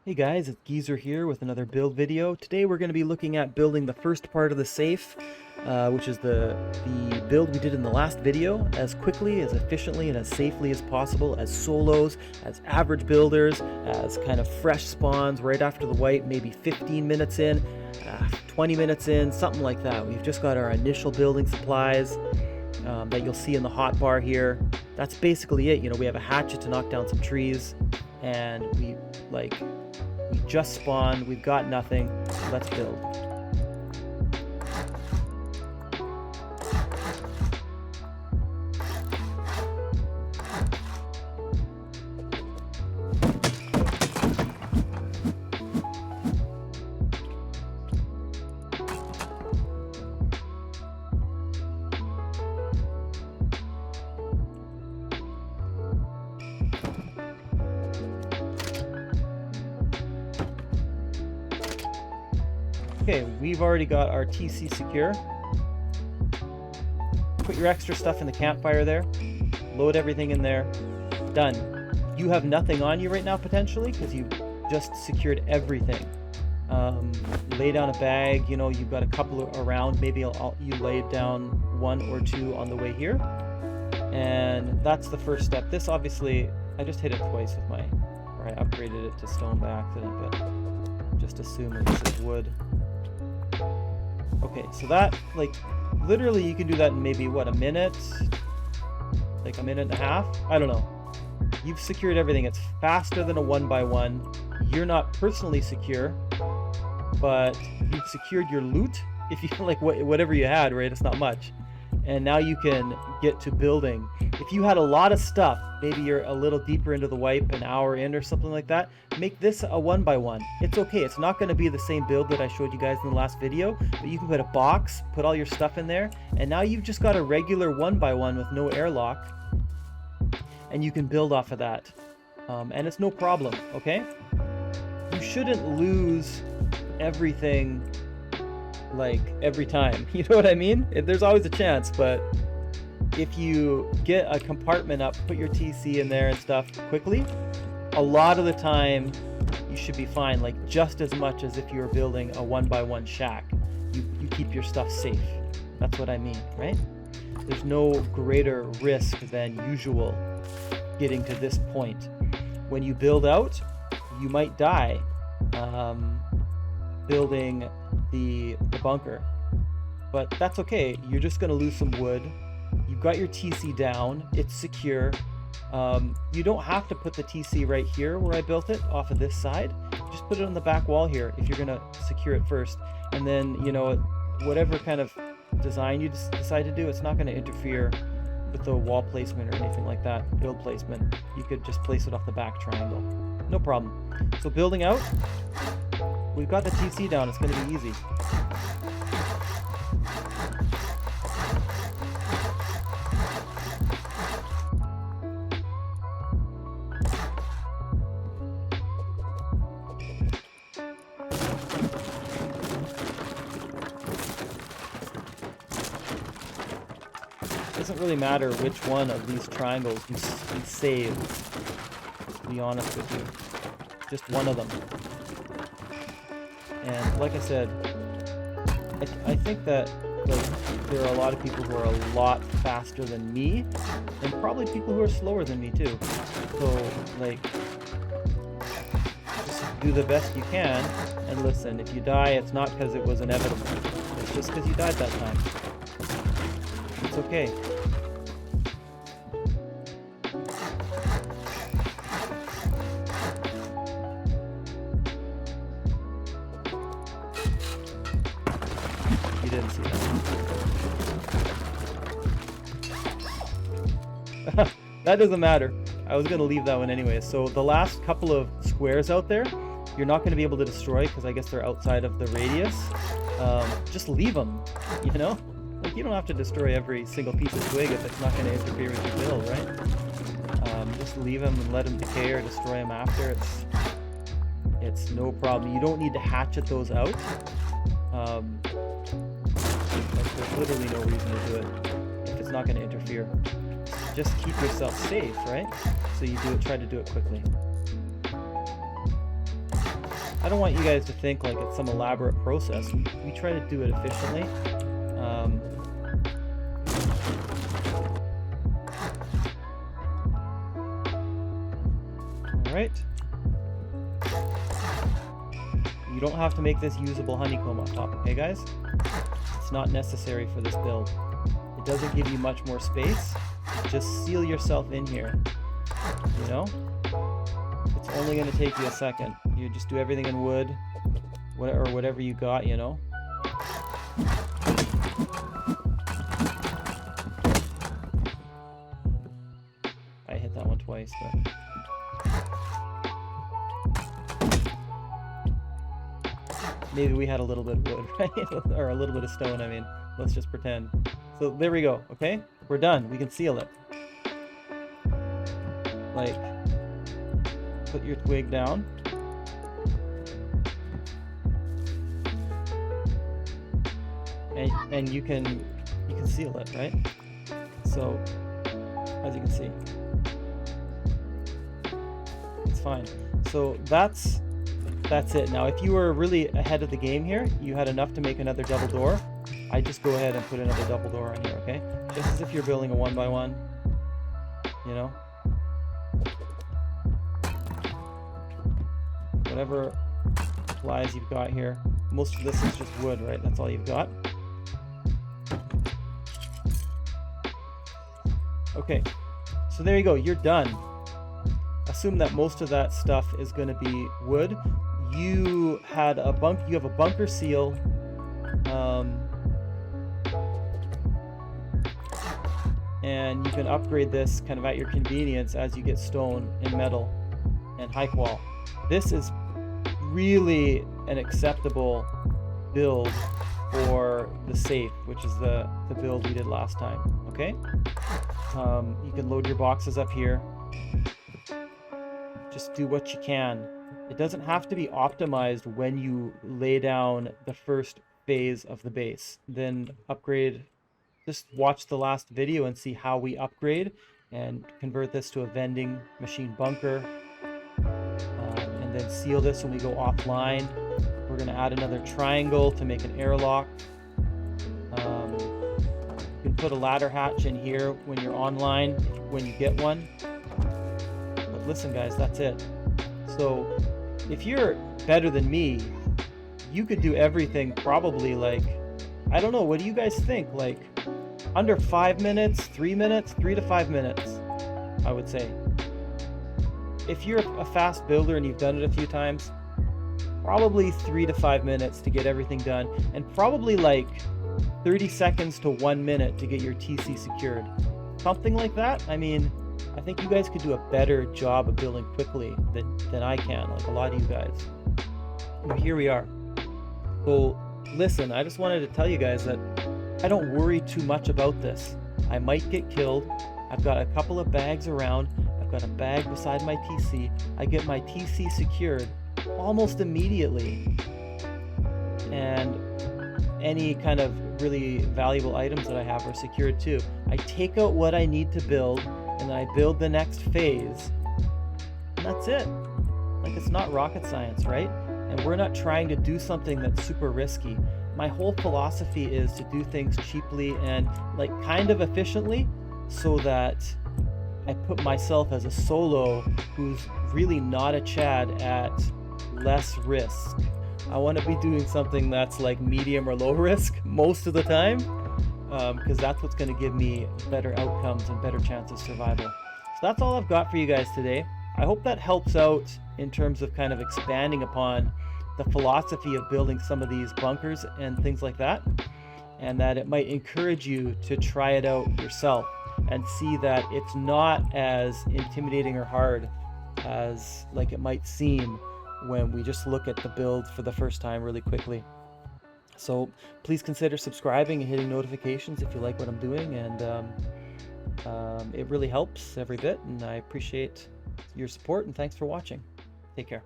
Hey guys, it's Geezer here with another build video. Today we're going to be looking at building the first part of the safe, which is the build we did in the last video, as quickly, as efficiently, and as safely as possible, as solos, as average builders, as kind of fresh spawns right after the wipe, maybe 15 minutes in, 20 minutes in, something like that. We've just got our initial building supplies that you'll see in the hotbar here. That's basically it. You know, we have a hatchet to knock down some trees, and we just spawned, we've got nothing, let's build. Okay, we've already got our TC secure. Put your extra stuff in the campfire there. Load everything in there. Done. You have nothing on you right now potentially because you just secured everything. Lay down a bag, you know, you've got a couple around. Maybe you lay down one or two on the way here. And that's the first step. This obviously, I just hit it twice with or I upgraded it to stone by accident, but just assume that this is wood. Okay, so that, literally you can do that in maybe, what, a minute? Like a minute and a half? I don't know. You've secured everything. It's faster than a 1x1. You're not personally secure, but you've secured your loot. If you, whatever you had, right? It's not much. And now you can get to building. If you had a lot of stuff, maybe you're a little deeper into the wipe, an hour in or something like that, make this a 1x1. It's okay. It's not going to be the same build that I showed you guys in the last video, but you can put a box, put all your stuff in there, and now you've just got a regular 1x1 with no airlock, and you can build off of that. And it's no problem, okay? You shouldn't lose everything every time. You know what I mean? There's always a chance, but if you get a compartment up, put your TC in there and stuff quickly, a lot of the time you should be fine, just as much as if you were building a 1x1 shack. You keep your stuff safe. That's what I mean, right? There's no greater risk than usual getting to this point. When you build out, you might die building the bunker, but that's okay. You're just going to lose some wood. You've got your TC down, it's secure. You don't have to put the TC right here where I built it off of this side. Just put it on the back wall here if you're going to secure it first, and then, you know, whatever kind of design you decide to do, it's not going to interfere with the wall placement or anything like that. Build placement, you could just place it off the back triangle, no problem. So building out, we've got the TC down, it's going to be easy. It doesn't really matter which one of these triangles you save, to be honest with you. Just one of them. And like I said, I think that there are a lot of people who are a lot faster than me, and probably people who are slower than me too. So just do the best you can, and listen, if you die, it's not because it was inevitable. It's just because you died that time. It's okay. You didn't see that. That doesn't matter. I was going to leave that one anyway. So the last couple of squares out there, you're not going to be able to destroy because I guess they're outside of the radius. Just leave them, you know? You don't have to destroy every single piece of twig if it's not going to interfere with your build, right? Just leave them and let them decay or destroy them after. It's no problem. You don't need to hatchet those out. There's literally no reason to do it if it's not going to interfere. Just keep yourself safe, right? So you try to do it quickly. I don't want you guys to think like it's some elaborate process. We try to do it efficiently. All right. You don't have to make this usable honeycomb on top, okay guys? It's not necessary for this build. It doesn't give you much more space. Just seal yourself in here, you know? It's only going to take you a second. You just do everything in wood, or whatever you got, you know? I hit that one twice, but... Maybe we had a little bit of wood, right? Or a little bit of stone, I mean. Let's just pretend. So there we go, okay? We're done. We can seal it. Like, put your twig down. And you can seal it, right? So, as you can see, it's fine. So that's it. Now, if you were really ahead of the game here, you had enough to make another double door, I just go ahead and put another double door in here, okay? Just as if you're building a 1x1, you know? Whatever supplies you've got here. Most of this is just wood, right? That's all you've got. Okay, so there you go, you're done. Assume that most of that stuff is going to be wood. You have a bunker seal. And you can upgrade this kind of at your convenience as you get stone and metal and high qual. This is really an acceptable build for the safe, which is the build we did last time, okay? You can load your boxes up here. Just do what you can. It doesn't have to be optimized when you lay down the first phase of the base. Then upgrade, just watch the last video and see how we upgrade and convert this to a vending machine bunker. And then seal this when we go offline. We're going to add another triangle to make an airlock. You can put a ladder hatch in here when you're online, when you get one. But listen guys, that's it. So if you're better than me, you could do everything probably like, I don't know, what do you guys think? Like under 5 minutes, 3 minutes, 3 to 5 minutes, I would say. If you're a fast builder and you've done it a few times, probably 3 to 5 minutes to get everything done, and probably like 30 seconds to 1 minute to get your TC secured. Something like that. I mean, I think you guys could do a better job of building quickly than I can, like a lot of you guys. But here we are. So listen, I just wanted to tell you guys that I don't worry too much about this. I might get killed. I've got a couple of bags around. I've got a bag beside my TC. I get my TC secured almost immediately. And any kind of really valuable items that I have are secured too. I take out what I need to build, and then I build the next phase, and that's it. Like, it's not rocket science, right? And we're not trying to do something that's super risky. My whole philosophy is to do things cheaply and like kind of efficiently, so that I put myself as a solo who's really not a Chad at less risk. I want to be doing something that's like medium or low risk most of the time, because that's what's going to give me better outcomes and better chance of survival. So that's all I've got for you guys today. I hope that helps out in terms of kind of expanding upon the philosophy of building some of these bunkers and things like that, and that it might encourage you to try it out yourself and see that it's not as intimidating or hard as like it might seem when we just look at the build for the first time really quickly. So please consider subscribing and hitting notifications if you like what I'm doing, and it really helps every bit, and I appreciate your support, and thanks for watching. Take care.